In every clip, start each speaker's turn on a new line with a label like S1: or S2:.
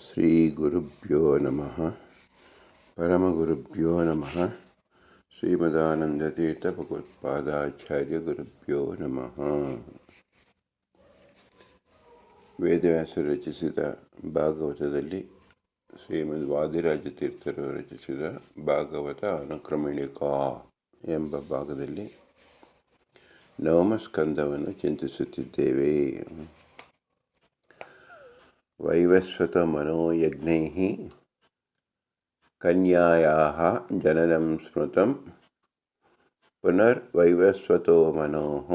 S1: ಶ್ರೀ ಗುರುಭ್ಯೋ ನಮಃ ಪರಮಗುರುಭ್ಯೋ ನಮಃ ಶ್ರೀಮದಾನಂದತೀರ್ಥ ಭಗವತ್ಪಾದಾಚಾರ್ಯ ಗುರುಭ್ಯೋ ನಮಃ. ವೇದವ್ಯಾಸರು ರಚಿಸಿದ ಭಾಗವತದಲ್ಲಿ ಶ್ರೀಮದ್ ವಾದಿರಾಜ ತೀರ್ಥರು ರಚಿಸಿದ ಭಾಗವತ ಅನುಕ್ರಮಣಿಕಾ ಎಂಬ ಭಾಗದಲ್ಲಿ ನವಮಸ್ಕಂದವನ್ನು ಚಿಂತಿಸುತ್ತಿದ್ದೇವೆ. ವೈವಸ್ವತ ಮನೋಯಜ್ಞೈಃ ಕನ್ಯಾಯಾಃ ಜನನಂ ಸ್ಮೃತಂ ಪುನರ್ವೈವಸ್ವತೋ ಮನೋಃ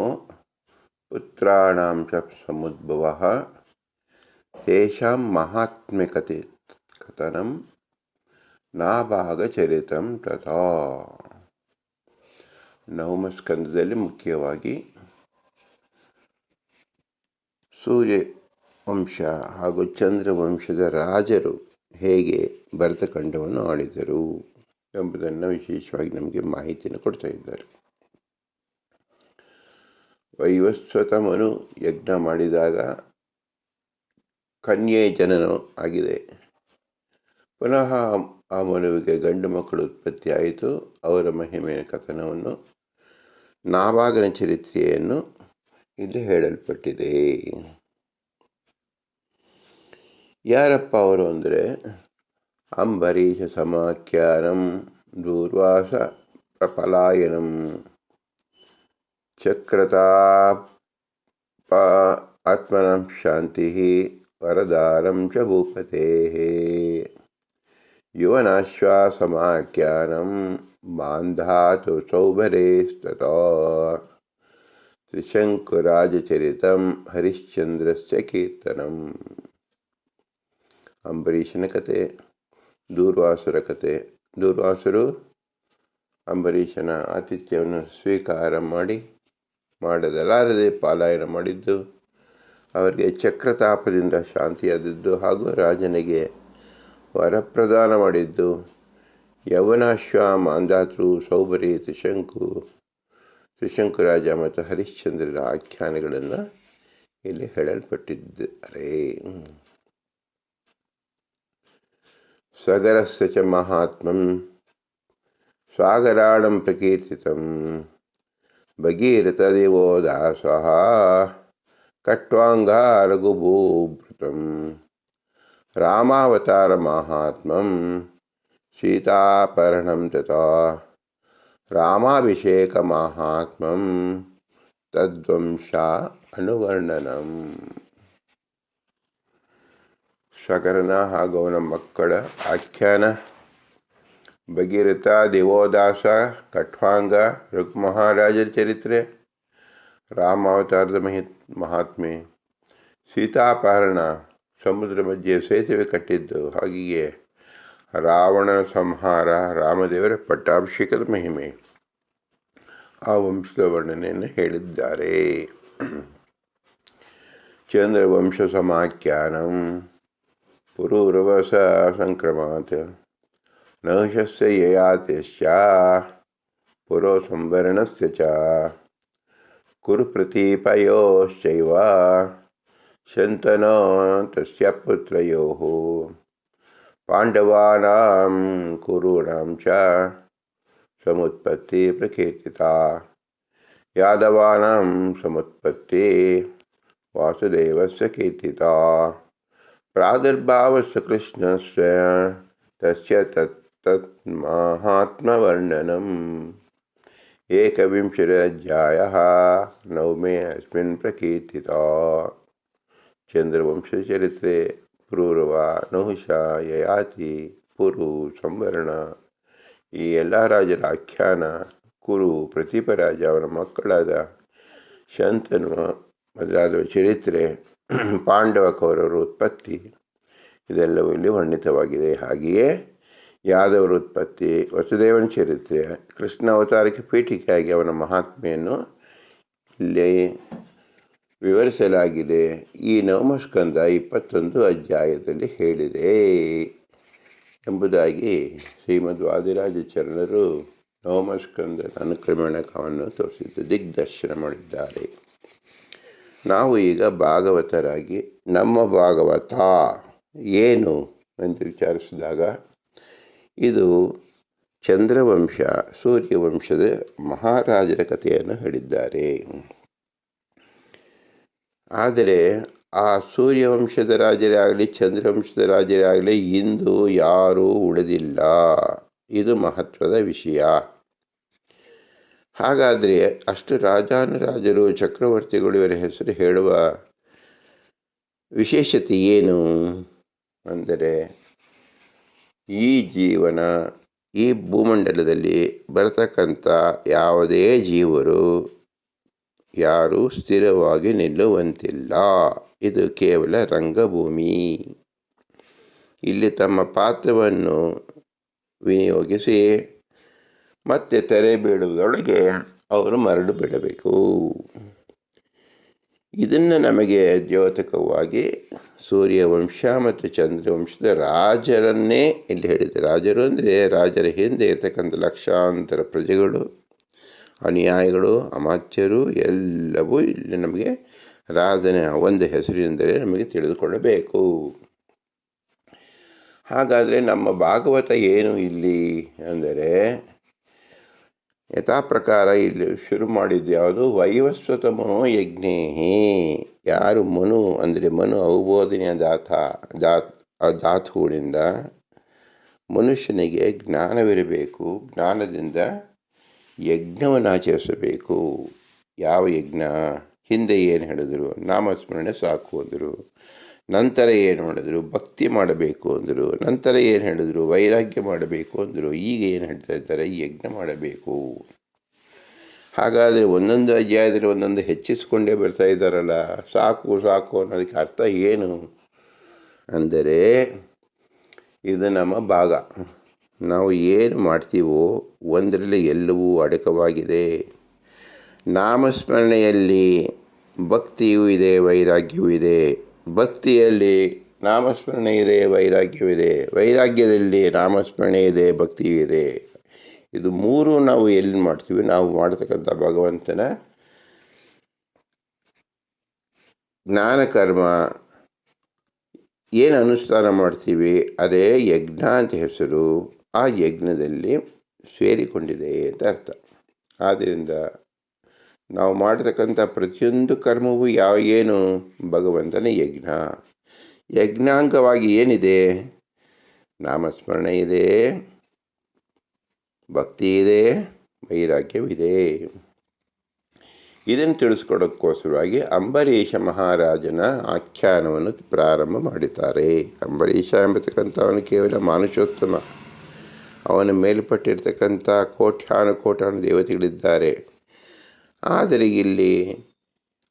S1: ಪುತ್ರಾಣಾಂ ಚ ಸಮುದ್ಭವಃ ತೇಷಾಂ ಮಹಾತ್ಮ್ಯಕತೆ ಕಥನಂ ನಾಭಾಗಚರಿತಂ ತಥಾ. ನವಮಸ್ಕಂದದಲ್ಲಿ ಮುಖ್ಯವಾಗಿ ಸೂರ್ಯ ವಂಶ ಹಾಗೂ ಚಂದ್ರವಂಶದ ರಾಜರು ಹೇಗೆ ಭರತಖಂಡವನ್ನು ಆಳಿದರು ಎಂಬುದನ್ನು ವಿಶೇಷವಾಗಿ ನಮಗೆ ಮಾಹಿತಿಯನ್ನು ಕೊಡ್ತಾ ಇದ್ದಾರೆ. ವೈವಸ್ವತ ಮನು ಯಜ್ಞ ಮಾಡಿದಾಗ ಕನ್ಯೆ ಜನನ ಆಗಿದೆ. ಪುನಃ ಆ ಮನುವಿಗೆ ಗಂಡು ಮಕ್ಕಳು ಉತ್ಪತ್ತಿ ಆಯಿತು. ಅವರ ಮಹಿಮೆಯ ಕಥನವನ್ನು ನಾಭಾಗನ ಚರಿತ್ರೆಯನ್ನು ಇಲ್ಲಿ ಹೇಳಲ್ಪಟ್ಟಿದೆ. ಯಾರಪ್ಪ ಅವರು ಅಂದರೆ ಅಂಬರೀಷ ಸಮಾಖ್ಯಾನಂ ದೂರ್ವಾಸ ಪ್ರಪಲಾಯನಂ ಚಕ್ರತಾಪ ಆತ್ಮನಂ ಶಾಂತಿ ವರದಾರಂ ಚ ಭೂಪತೇಃ ಯುವನಾಶ್ವಾಸಮಾಖ್ಯಾನಂ ಬಾಂಧಾತು ಸೌಭರೇಸ್ತತೋ ತ್ರಿಶಂಕುರಾಜಚರಿತಂ ಹರಿಶ್ಚಂದ್ರಸ್ಯ ಕೀರ್ತನಂ. ಅಂಬರೀಷನ ಕತೆ, ದೂರ್ವಾಸರ ಕತೆ. ದೂರ್ವಾಸರು ಅಂಬರೀಷನ ಆತಿಥ್ಯವನ್ನು ಸ್ವೀಕಾರ ಮಾಡಲಾರದೆ ಪಲಾಯನ ಮಾಡಿದ್ದು, ಅವರಿಗೆ ಚಕ್ರತಾಪದಿಂದ ಶಾಂತಿಯಾದದ್ದು ಹಾಗೂ ರಾಜನಿಗೆ ವರಪ್ರದಾನ ಮಾಡಿದ್ದು, ಯೌವನಾಶ್ವ ಮಾಂಧಾತೃ ಸೌಭರಿ ತ್ರಿಶಂಕು ರಾಜ ಮತ್ತು ಹರಿಶ್ಚಂದ್ರರ ಆಖ್ಯಾನಗಳನ್ನು ಇಲ್ಲಿ ಹೇಳಲ್ಪಟ್ಟಿದ್ದಾರೆ. ಸಗರಸ್ಯ ಚ ಮಹಾತ್ಮಂ ಸ್ವಾಗರಾಣಂ ಪ್ರಕೀರ್ತಿತಂ ಭಗೀರಥದೇವೋ ದಾಸಃ ಕಟ್ವಾಂಗ ರಘುಭೂಭೃತಂ ರಾಮಾವತಾರ ಮಹಾತ್ಮಂ ಸೀತಾಪಹರಣಂ ತಥಾ ರಾಮಾಭಿಷೇಕ ಮಹಾತ್ಮಂ ತದ್ವಂಶ ಅನುವರ್ಣನಂ. ಸಗರನ ಹಾಗೂ ಅವನ ಮಕ್ಕಳ ಆಖ್ಯಾನ, ಭಗೀರಥ, ದೇವೋದಾಸ, ಕಟ್ವಾಂಗ, ರಘು ಮಹಾರಾಜರ ಚರಿತ್ರೆ, ರಾಮಾವತಾರದ ಮಹಾತ್ಮೆ, ಸೀತಾಪಹರಣ, ಸಮುದ್ರ ಮಧ್ಯೆ ಸೇತುವೆ ಕಟ್ಟಿದ್ದು, ಹಾಗೆಯೇ ರಾವಣನ ಸಂಹಾರ, ರಾಮದೇವರ ಪಟ್ಟಾಭಿಷೇಕದ ಮಹಿಮೆ, ಆ ವಂಶದ ವರ್ಣನೆಯನ್ನು ಹೇಳಿದ್ದಾರೆ. ಚಂದ್ರವಂಶ ಸಮಾಖ್ಯಾನಂ ಪುರೂರವಸ ಸಂಕ್ರಮಾತ್ ನಹುಷಸ್ಯ ಯಯಾತಿಶ್ಚ ಪುರೋ ಸಂವರಣಸ್ಯ ಚ ಕುರುಪ್ರತೀಪಯೋಶ್ಚೈವ ಶಂತನೋ ತಸ್ಯ ಪುತ್ರಯೋಃ ಪಾಂಡವಾನಾಂ ಕುರುಣಾಂ ಚ ಸಮುತ್ಪತ್ತಿ ಪ್ರಕೀರ್ತಿತಾ ಯಾದವಾನಾಂ ಸಮುತ್ಪತ್ತಿ ವಾಸುದೇವಸ್ಯ ಕೀರ್ತಿತಾ ಪ್ರಾದುರ್ಭಾವಸ್ಯ ಕೃಷ್ಣಸ್ಯ ತಸ್ಯ ತತ್ ಮಹಾತ್ಮವರ್ಣನಂ. ಏಕವಿಂಶತಿರಧ್ಯಾಯಃ ನವಮೇ ಅಸ್ಮಿನ್ ಪ್ರಕೀರ್ತಿತಾ. ಚಂದ್ರವಂಶ ಚರಿತ್ರೆ, ಪುರೂರವ, ನಹುಷ, ಯಯಾತಿ, ಪುರು, ಸಂವರಣ, ಈ ಎಲ್ಲ ರಾಜರ ಆಖ್ಯಾನ, ಕುರು, ಪ್ರತೀಪರಾಜ, ಅವನ ಮಕ್ಕಳಾದ ಶಂತನು ಮೊದಲಾದ ಚರಿತ್ರೆ, ಪಾಂಡವ ಕೌರವರ ಉತ್ಪತ್ತಿ, ಇದೆಲ್ಲವೂ ಇಲ್ಲಿ ವರ್ಣಿತವಾಗಿದೆ. ಹಾಗೆಯೇ ಯಾದವರ ಉತ್ಪತ್ತಿ, ವಸುದೇವನ ಚರಿತ್ರೆ, ಕೃಷ್ಣ ಅವತಾರಕ್ಕೆ ಪೀಠಿಕೆಯಾಗಿ ಅವನ ಮಹಾತ್ಮೆಯನ್ನು ಇಲ್ಲಿ ವಿವರಿಸಲಾಗಿದೆ. ಈ ನವಮಸ್ಕಂದ 21 ಅಧ್ಯಾಯದಲ್ಲಿ ಹೇಳಿದೆ ಎಂಬುದಾಗಿ ಶ್ರೀಮದ್ ವಾದಿರಾಜಾಚಾರ್ಯರು ನವಮಸ್ಕಂದದ ಅನುಕ್ರಮಣಕವನ್ನು ದಿಗ್ದರ್ಶನ ಮಾಡಿದ್ದಾರೆ. ನಾವು ಈಗ ಭಾಗವತರಾಗಿ ನಮ್ಮ ಭಾಗವತ ಏನು ಅಂತ ವಿಚಾರಿಸಿದಾಗ ಇದು ಚಂದ್ರವಂಶ ಸೂರ್ಯವಂಶದ ಮಹಾರಾಜರ ಕಥೆಯನ್ನು ಹೇಳಿದ್ದಾರೆ. ಆದರೆ ಆ ಸೂರ್ಯವಂಶದ ರಾಜರೇ ಆಗಲಿ ಚಂದ್ರವಂಶದ ರಾಜರೇ ಆಗಲಿ ಇಂದು ಯಾರೂ ಉಳಿದಿಲ್ಲ. ಇದು ಮಹತ್ವದ ವಿಷಯ. ಹಾಗಾದರೆ ಅಷ್ಟು ರಾಜಾನುರಾಜರು ಚಕ್ರವರ್ತಿಗಳು ಇವರ ಹೆಸರು ಹೇಳುವ ವಿಶೇಷತೆ ಏನು ಅಂದರೆ, ಈ ಜೀವನ ಈ ಭೂಮಂಡಲದಲ್ಲಿ ಬರತಕ್ಕಂಥ ಯಾವುದೇ ಜೀವರು ಯಾರೂ ಸ್ಥಿರವಾಗಿ ನಿಲ್ಲುವಂತಿಲ್ಲ. ಇದು ಕೇವಲ ರಂಗಭೂಮಿ. ಇಲ್ಲಿ ತಮ್ಮ ಪಾತ್ರವನ್ನು ವಿನಿಯೋಗಿಸಿ ಮತ್ತೆ ತೆರೆ ಬೀಳುವುದರೊಳಗೆ ಅವರು ಮರಳು ಬಿಡಬೇಕು. ಇದನ್ನು ನಮಗೆ ದ್ಯೋತಕವಾಗಿ ಸೂರ್ಯವಂಶ ಮತ್ತು ಚಂದ್ರವಂಶದ ರಾಜರನ್ನೇ ಇಲ್ಲಿ ಹೇಳಿದೆ. ರಾಜರು ಅಂದರೆ ರಾಜರ ಹಿಂದೆ ಇರತಕ್ಕಂಥ ಲಕ್ಷಾಂತರ ಪ್ರಜೆಗಳು, ಅನುಯಾಯಿಗಳು, ಅಮಾತ್ಯರು ಎಲ್ಲವೂ ಇಲ್ಲಿ ನಮಗೆ ರಾಜನ ಒಂದು ಹೆಸರಿನಿಂದಲೇ ನಮಗೆ ತಿಳಿದುಕೊಳ್ಳಬೇಕು. ಹಾಗಾದರೆ ನಮ್ಮ ಭಾಗವತ ಏನು ಇಲ್ಲಿ ಅಂದರೆ, ಯಥಾ ಪ್ರಕಾರ ಇಲ್ಲಿ ಶುರು ಮಾಡಿದ್ದು ಯಾವುದು? ವೈವಸ್ವತ ಮನೋ ಯಜ್ಞೇಹಿ. ಯಾರು ಮನು ಅಂದರೆ ಮನು ಅವಬೋಧನೆಯ ಧಾತುಗಳಿಂದ ಮನುಷ್ಯನಿಗೆ ಜ್ಞಾನವಿರಬೇಕು. ಜ್ಞಾನದಿಂದ ಯಜ್ಞವನ್ನು ಆಚರಿಸಬೇಕು. ಯಾವ ಯಜ್ಞ? ಹಿಂದೆ ಏನು ಹೇಳಿದ್ರು? ನಾಮಸ್ಮರಣೆ ಸಾಕು ಅಂದರು. ನಂತರ ಏನು ಮಾಡಿದ್ರು? ಭಕ್ತಿ ಮಾಡಬೇಕು ಅಂದರು. ನಂತರ ಏನು ಹೇಳಿದ್ರು? ವೈರಾಗ್ಯ ಮಾಡಬೇಕು ಅಂದರು. ಈಗ ಏನು ಹೇಳ್ತಾ ಇದ್ದಾರೆ? ಯಜ್ಞ ಮಾಡಬೇಕು. ಹಾಗಾದರೆ ಒಂದೊಂದು ಅಧ್ಯಾಯದಲ್ಲಿ ಒಂದೊಂದು ಹೆಚ್ಚಿಸ್ಕೊಂಡೇ ಬರ್ತಾ ಇದ್ದಾರಲ್ಲ, ಸಾಕು ಸಾಕು ಅನ್ನೋದಕ್ಕೆ ಅರ್ಥ ಏನು ಅಂದರೆ, ಇದು ನಮ್ಮ ಭಾಗ. ನಾವು ಏನು ಮಾಡ್ತೀವೋ ಒಂದರಲ್ಲಿ ಎಲ್ಲವೂ ಅಡಕವಾಗಿದೆ. ನಾಮಸ್ಮರಣೆಯಲ್ಲಿ ಭಕ್ತಿಯೂ ಇದೆ, ವೈರಾಗ್ಯವೂ ಇದೆ. ಭಕ್ತಿಯಲ್ಲಿ ನಾಮಸ್ಮರಣೆ ಇದೆ, ವೈರಾಗ್ಯವಿದೆ. ವೈರಾಗ್ಯದಲ್ಲಿ ನಾಮಸ್ಮರಣೆ ಇದೆ, ಭಕ್ತಿಯೂ ಇದೆ. ಇದು ಮೂರು ನಾವು ಎಲ್ಲಿ ಮಾಡ್ತೀವಿ? ನಾವು ಮಾಡ್ತಕ್ಕಂಥ ಭಗವಂತನ ಜ್ಞಾನಕರ್ಮ ಏನು ಅನುಷ್ಠಾನ ಮಾಡ್ತೀವಿ ಅದೇ ಯಜ್ಞ ಅಂತ ಹೆಸರು. ಆ ಯಜ್ಞದಲ್ಲಿ ಸೇರಿಕೊಂಡಿದೆ ಅಂತ ಅರ್ಥ. ಆದ್ದರಿಂದ ನಾವು ಮಾಡತಕ್ಕಂಥ ಪ್ರತಿಯೊಂದು ಕರ್ಮವೂ ಏನು? ಭಗವಂತನ ಯಜ್ಞ. ಯಜ್ಞಾಂಗವಾಗಿ ಏನಿದೆ? ನಾಮಸ್ಮರಣೆ ಇದೆ, ಭಕ್ತಿ ಇದೆ, ವೈರಾಗ್ಯವಿದೆ. ಇದನ್ನು ತಿಳಿಸ್ಕೊಡೋಕ್ಕೋಸ್ಕರವಾಗಿ ಅಂಬರೀಷ ಮಹಾರಾಜನ ಆಖ್ಯಾನವನ್ನು ಪ್ರಾರಂಭ ಮಾಡಿದ್ದಾರೆ. ಅಂಬರೀಷ ಎಂಬತಕ್ಕಂಥವನು ಕೇವಲ ಮಾನುಷೋತ್ತಮ. ಅವನ ಮೇಲ್ಪಟ್ಟಿರ್ತಕ್ಕಂಥ ಕೋಟ್ಯಾನು ದೇವತೆಗಳಿದ್ದಾರೆ. ಆದರೆ ಇಲ್ಲಿ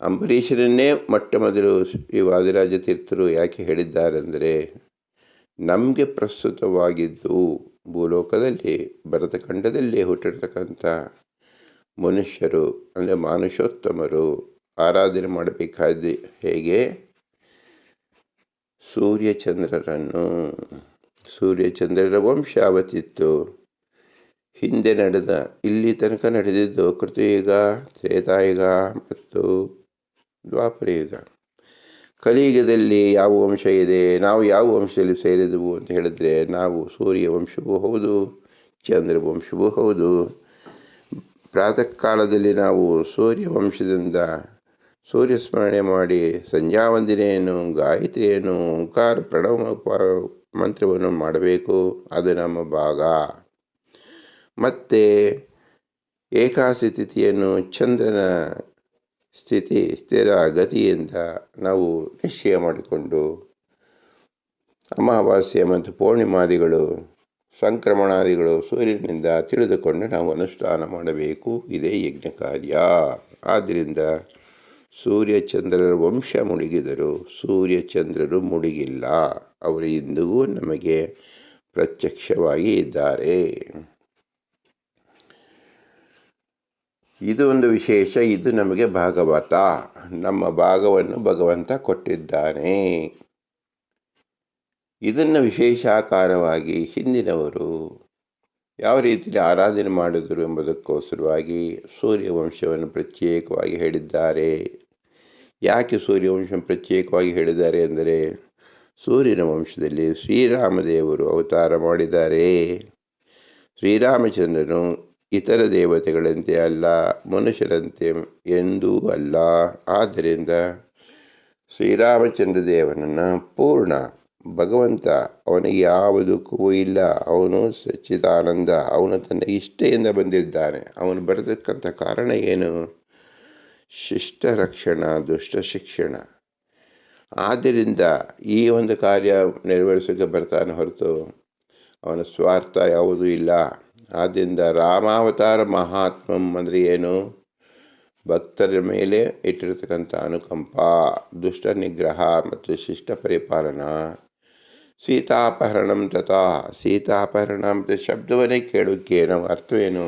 S1: ಅಂಬರೀಷನನ್ನೇ ಮೊಟ್ಟ ಮೊದಲು ಈ ವಾದಿರಾಜ ತೀರ್ಥರು ಯಾಕೆ ಹೇಳಿದ್ದಾರೆ ಅಂದರೆ, ನಮಗೆ ಪ್ರಸ್ತುತವಾಗಿದ್ದು ಭೂಲೋಕದಲ್ಲಿ ಭರತಖಂಡದಲ್ಲಿ ಹುಟ್ಟಿರ್ತಕ್ಕಂಥ ಮನುಷ್ಯರು ಅಂದರೆ ಮಾನುಷೋತ್ತಮರು ಆರಾಧನೆ ಮಾಡಬೇಕಾದ ಹೇಗೆ? ಸೂರ್ಯಚಂದ್ರರನ್ನು. ಸೂರ್ಯಚಂದ್ರರ ವಂಶ ಅವತ್ತಿತ್ತು. ಹಿಂದೆ ನಡೆದ ಇಲ್ಲಿ ತನಕ ನಡೆದಿದ್ದು ಕೃತಯುಗ, ತ್ರೇತಾಯುಗ ಮತ್ತು ದ್ವಾಪರಯುಗ. ಕಲಿಯುಗದಲ್ಲಿ ಯಾವ ವಂಶ ಇದೆ? ನಾವು ಯಾವ ವಂಶದಲ್ಲಿ ಸೇರಿದವು ಅಂತ ಹೇಳಿದ್ರೆ, ನಾವು ಸೂರ್ಯವಂಶವೂ ಹೌದು, ಚಂದ್ರವಂಶವೂ ಹೌದು. ಪ್ರಾತಃ ಕಾಲದಲ್ಲಿ ನಾವು ಸೂರ್ಯವಂಶದಿಂದ ಸೂರ್ಯ ಸ್ಮರಣೆ ಮಾಡಿ ಸಂಧ್ಯಾವಂದನೆಯನ್ನು, ಗಾಯತ್ರಿಯನ್ನು, ಓಂಕಾರ ಪ್ರಣವ ಮಂತ್ರವನ್ನು ಮಾಡಬೇಕು. ಅದು ನಮ್ಮ ಭಾಗ. ಮತ್ತು ಏಕಾದಶಿ ತಿಥಿಯನ್ನು ಚಂದ್ರನ ಸ್ಥಿತಿ ಸ್ಥಿರ ಗತಿಯಿಂದ ನಾವು ನಿಶ್ಚಯ ಮಾಡಿಕೊಂಡು ಅಮಾವಾಸ್ಯೆ ಮತ್ತು ಪೂರ್ಣಿಮಾದಿಗಳು, ಸಂಕ್ರಮಣಾದಿಗಳು ಸೂರ್ಯನಿಂದ ತಿಳಿದುಕೊಂಡು ನಾವು ಅನುಷ್ಠಾನ ಮಾಡಬೇಕು. ಇದೇ ಯಜ್ಞ ಕಾರ್ಯ. ಆದ್ದರಿಂದ ಸೂರ್ಯಚಂದ್ರರ ವಂಶ ಮುಳುಗಿದರು, ಸೂರ್ಯಚಂದ್ರರು ಮುಳುಗಿಲ್ಲ. ಅವರು ಇಂದಿಗೂ ನಮಗೆ ಪ್ರತ್ಯಕ್ಷವಾಗಿ ಇದ್ದಾರೆ. ಇದು ಒಂದು ವಿಶೇಷ. ಇದು ನಮಗೆ ಭಾಗವತ. ನಮ್ಮ ಭಾಗವನ್ನು ಭಗವಂತ ಕೊಟ್ಟಿದ್ದಾನೆ. ಇದನ್ನು ವಿಶೇಷಾಕಾರವಾಗಿ ಹಿಂದಿನವರು ಯಾವ ರೀತಿಯಲ್ಲಿ ಆರಾಧನೆ ಮಾಡಿದರು ಎಂಬುದಕ್ಕೋಸ್ಕರವಾಗಿ ಸೂರ್ಯವಂಶವನ್ನು ಪ್ರತ್ಯೇಕವಾಗಿ ಹೇಳಿದ್ದಾರೆ. ಯಾಕೆ ಸೂರ್ಯವಂಶವನ್ನು ಪ್ರತ್ಯೇಕವಾಗಿ ಹೇಳಿದ್ದಾರೆ ಅಂದರೆ, ಸೂರ್ಯನ ವಂಶದಲ್ಲಿ ಶ್ರೀರಾಮದೇವರು ಅವತಾರ ಮಾಡಿದ್ದಾರೆ. ಶ್ರೀರಾಮಚಂದ್ರನು ಇತರ ದೇವತೆಗಳಂತೆ ಅಲ್ಲ, ಮನುಷ್ಯರಂತೆ ಎಂದೂ ಅಲ್ಲ. ಆದ್ದರಿಂದ ಶ್ರೀರಾಮಚಂದ್ರ ದೇವನನ್ನು ಪೂರ್ಣ ಭಗವಂತ, ಅವನಿಗೆ ಯಾವ ದುಃಖವೂ ಇಲ್ಲ. ಅವನು ಸಚ್ಚಿದಾನಂದ, ಅವನು ತನ್ನ ಇಷ್ಟೆಯಿಂದ ಬಂದಿದ್ದಾನೆ. ಅವನು ಬರತಕ್ಕಂಥ ಕಾರಣ ಏನು? ಶಿಷ್ಟ ರಕ್ಷಣ, ದುಷ್ಟ ಶಿಕ್ಷಣ. ಆದ್ದರಿಂದ ಈ ಒಂದು ಕಾರ್ಯ ನೆರವೇರಿಸೋಕ್ಕೆ ಬರ್ತಾನೆ ಹೊರತು ಅವನ ಸ್ವಾರ್ಥ ಯಾವುದೂ ಇಲ್ಲ. ಆದ್ದರಿಂದ ರಾಮಾವತಾರ ಮಹಾತ್ಮಂ ಅಂದರೆ ಏನು? ಭಕ್ತರ ಮೇಲೆ ಇಟ್ಟಿರತಕ್ಕಂಥ ಅನುಕಂಪ, ದುಷ್ಟ ನಿಗ್ರಹ ಮತ್ತು ಶಿಷ್ಟ ಪರಿಪಾಲನಾ. ಸೀತಾಪಹರಣಂ ತಥಾ. ಸೀತಾಪಹರಣ ಮತ್ತು ಶಬ್ದವನ್ನೇ ಕೇಳೋಕ್ಕೆ ನಾವು ಅರ್ಥವೇನು?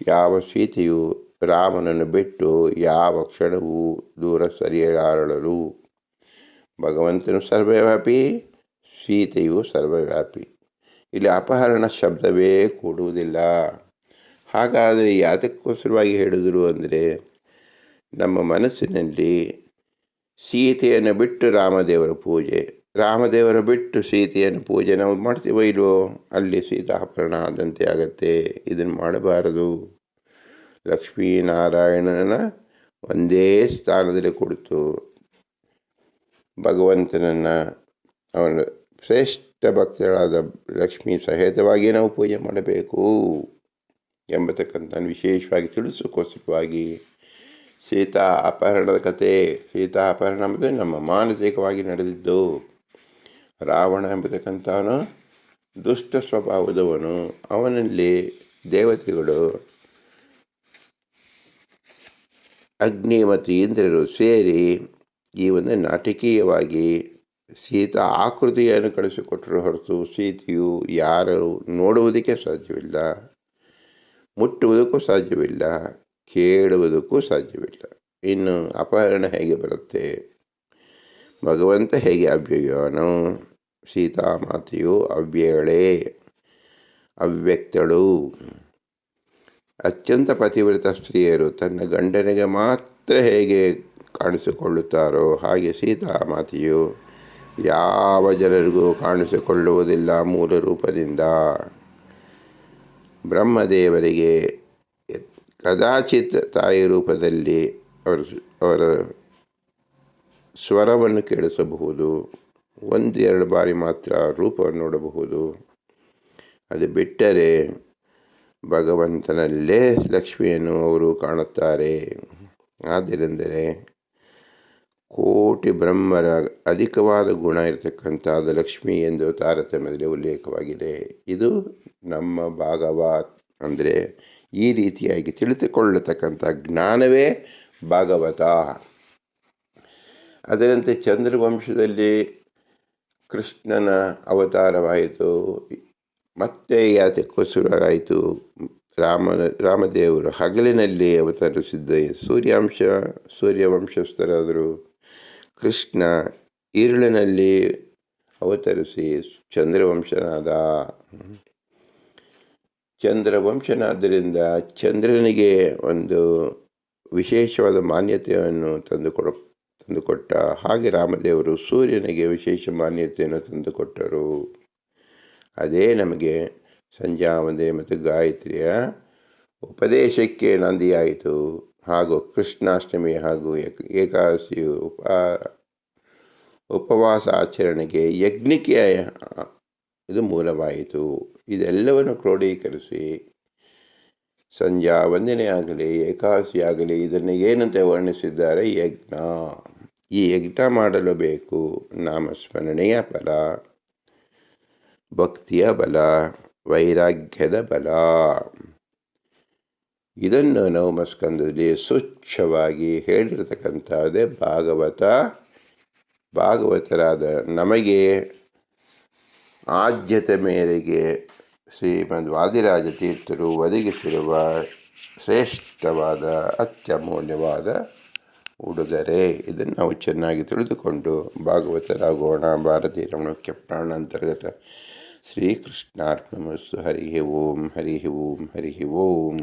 S1: ಯಾವ ಸೀತೆಯು ರಾಮನನ್ನು ಬಿಟ್ಟು ಯಾವ ಕ್ಷಣವೂ ದೂರ ಸರಿಯಲಾರಳು. ಭಗವಂತನು ಸರ್ವವ್ಯಾಪಿ, ಸೀತೆಯು ಸರ್ವವ್ಯಾಪಿ. ಇಲ್ಲಿ ಅಪಹರಣ ಶಬ್ದವೇ ಕೂಡುವುದಿಲ್ಲ. ಹಾಗಾದರೆ ಯಾತಕ್ಕೋಸ್ಕರವಾಗಿ ಹೇಳಿದರು ಅಂದರೆ, ನಮ್ಮ ಮನಸ್ಸಿನಲ್ಲಿ ಸೀತೆಯನ್ನು ಬಿಟ್ಟು ರಾಮದೇವರ ಪೂಜೆ, ರಾಮದೇವರ ಬಿಟ್ಟು ಸೀತೆಯನ್ನು ಪೂಜೆ ನಾವು ಮಾಡ್ತೀವೋ ಇಲ್ವೋ, ಅಲ್ಲಿ ಸೀತಾಪಹರಣ ಆದಂತೆ ಆಗತ್ತೆ. ಇದನ್ನು ಮಾಡಬಾರದು. ಲಕ್ಷ್ಮೀನಾರಾಯಣನ ಒಂದೇ ಸ್ಥಾನದಲ್ಲಿ ಕುಳಿತು ಭಗವಂತನನ್ನು, ಅವನ ಶ್ರೇಷ್ಠ ಭಕ್ತರಾದ ಲಕ್ಷ್ಮೀ ಸಹಿತವಾಗಿ ನಾವು ಪೂಜೆ ಮಾಡಬೇಕು ಎಂಬತಕ್ಕಂಥ ವಿಶೇಷವಾಗಿ ತಿಳಿಸೋಕ್ಕೋಸ್ಕರವಾಗಿ ಸೀತಾ ಅಪಹರಣದ ಕತೆ. ಸೀತಾ ಅಪಹರಣ ಎಂಬುದು ನಮ್ಮ ಮಾನಸಿಕವಾಗಿ ನಡೆದಿದ್ದು. ರಾವಣ ಎಂಬತಕ್ಕಂಥವನು ದುಷ್ಟ ಸ್ವಭಾವದವನು. ಅವನಲ್ಲಿ ದೇವತೆಗಳು ಅಗ್ನಿ ಮತ್ತು ಇಂದ್ರರು ಸೇರಿ ಈ ಒಂದು ನಾಟಕೀಯವಾಗಿ ಸೀತಾ ಆಕೃತಿಯನ್ನು ಕಳಿಸಿಕೊಟ್ಟರು ಹೊರತು ಸೀತೆಯು ಯಾರು ನೋಡುವುದಕ್ಕೆ ಸಾಧ್ಯವಿಲ್ಲ, ಮುಟ್ಟುವುದಕ್ಕೂ ಸಾಧ್ಯವಿಲ್ಲ, ಕೇಳುವುದಕ್ಕೂ ಸಾಧ್ಯವಿಲ್ಲ. ಇನ್ನು ಅಪಹರಣ ಹೇಗೆ ಬರುತ್ತೆ? ಭಗವಂತ ಹೇಗೆ ಅವ್ಯಯವನು? ಸೀತಾಮಾತೆಯು ಅವ್ಯಯಳೇ, ಅವ್ಯಕ್ತಳು. ಅತ್ಯಂತ ಪತಿವ್ರತ ಸ್ತ್ರೀಯರು ತನ್ನ ಗಂಡನಿಗೆ ಮಾತ್ರ ಹೇಗೆ ಕಾಣಿಸಿಕೊಳ್ಳುತ್ತಾರೋ ಹಾಗೆ ಸೀತಾಮಾತೆಯು ಯಾವ ಜನರಿಗೂ ಕಾಣಿಸಿಕೊಳ್ಳುವುದಿಲ್ಲ. ಮೂಲ ರೂಪದಿಂದ ಬ್ರಹ್ಮದೇವರಿಗೆ ಕದಾಚಿತ್ ತಾಯಿ ರೂಪದಲ್ಲಿ ಅವರ ಸ್ವರವನ್ನು ಕೇಳಿಸಬಹುದು. ಒಂದೆರಡು ಬಾರಿ ಮಾತ್ರ ರೂಪವನ್ನು ನೋಡಬಹುದು. ಅದು ಬಿಟ್ಟರೆ ಭಗವಂತನಲ್ಲೇ ಲಕ್ಷ್ಮಿಯನ್ನು ಅವರು ಕಾಣುತ್ತಾರೆ. ಆದ್ದರಿಂದಲೇ ಕೋಟಿ ಬ್ರಹ್ಮರ ಅಧಿಕವಾದ ಗುಣ ಇರತಕ್ಕಂಥದ್ದು ಲಕ್ಷ್ಮಿ ಎಂದು ತಾರತಮ್ಯದಲ್ಲಿ ಉಲ್ಲೇಖವಾಗಿದೆ. ಇದು ನಮ್ಮ ಭಾಗವತ್ ಅಂದರೆ ಈ ರೀತಿಯಾಗಿ ತಿಳಿದುಕೊಳ್ಳತಕ್ಕಂಥ ಜ್ಞಾನವೇ ಭಾಗವತ. ಅದರಂತೆ ಚಂದ್ರವಂಶದಲ್ಲಿ ಕೃಷ್ಣನ ಅವತಾರವಾಯಿತು. ಮತ್ತೆ ಯಾತಕ್ಕೋಸ್ಕರವಾಯಿತು? ರಾಮದೇವರು ಹಗಲಿನಲ್ಲಿ ಅವತರಿಸಿದ್ದ ಸೂರ್ಯವಂಶಸ್ಥರಾದರು. ಕೃಷ್ಣ ಈರುಳಿನಲ್ಲಿ ಅವತರಿಸಿ ಚಂದ್ರವಂಶನಾದ. ಚಂದ್ರವಂಶನಾದ್ದರಿಂದ ಚಂದ್ರನಿಗೆ ಒಂದು ವಿಶೇಷವಾದ ಮಾನ್ಯತೆಯನ್ನು ತಂದುಕೊಟ್ಟ. ಹಾಗೆ ರಾಮದೇವರು ಸೂರ್ಯನಿಗೆ ವಿಶೇಷ ಮಾನ್ಯತೆಯನ್ನು ತಂದುಕೊಟ್ಟರು. ಅದೇ ನಮಗೆ ಸಂಜಾವಂದನೆ ಮತ್ತು ಗಾಯತ್ರಿಯ ಉಪದೇಶಕ್ಕೆ ನಂದಿಯಾಯಿತು. ಹಾಗೂ ಕೃಷ್ಣಾಷ್ಟಮಿ ಹಾಗೂ ಏಕಾದಶಿಯು ಉಪವಾಸ ಆಚರಣೆಗೆ ಯಜ್ಞಕ್ಕೆ ಇದು ಮೂಲವಾಯಿತು. ಇದೆಲ್ಲವನ್ನು ಕ್ರೋಢೀಕರಿಸಿ ಸಂಧ್ಯಾ ವಂದನೆ ಆಗಲಿ, ಏಕಾದಶಿ ಆಗಲಿ, ಇದನ್ನು ಏನಂತ ವರ್ಣಿಸಿದ್ದಾರೆ? ಯಜ್ಞ. ಈ ಯಜ್ಞ ಮಾಡಲು ಬೇಕು ನಾಮಸ್ಮರಣೆಯ ಫಲ, ಭಕ್ತಿಯ ಬಲ, ವೈರಾಗ್ಯದ ಬಲ. ಇದನ್ನು ನವಮಸ್ಕಂದದಲ್ಲಿ ಸ್ವಚ್ಛವಾಗಿ ಹೇಳಿರತಕ್ಕಂಥದ್ದೇ ಭಾಗವತರಾದ ನಮಗೆ ಆದ್ಯತೆ ಮೇರೆಗೆ ಶ್ರೀಮದ್ ವಾದಿರಾಜ ತೀರ್ಥರು ಒದಗಿಸಿರುವ ಶ್ರೇಷ್ಠವಾದ ಅತ್ಯಮೂಲ್ಯವಾದ ಉಡುಗೊರೆ. ಇದನ್ನು ನಾವು ಚೆನ್ನಾಗಿ ತಿಳಿದುಕೊಂಡು ಭಾಗವತರಾಗೋಣ. ಭಾರತೀಯ ರಮಣಕ್ಕೆ ಪ್ರಾಣ ಅಂತರ್ಗತ. ಶ್ರೀಕೃಷ್ಣಾರ್ಪಣಮಸ್ತು. ಹರಿ ಓಂ, ಹರಿ ಓಂ, ಹರಿ ಓಂ.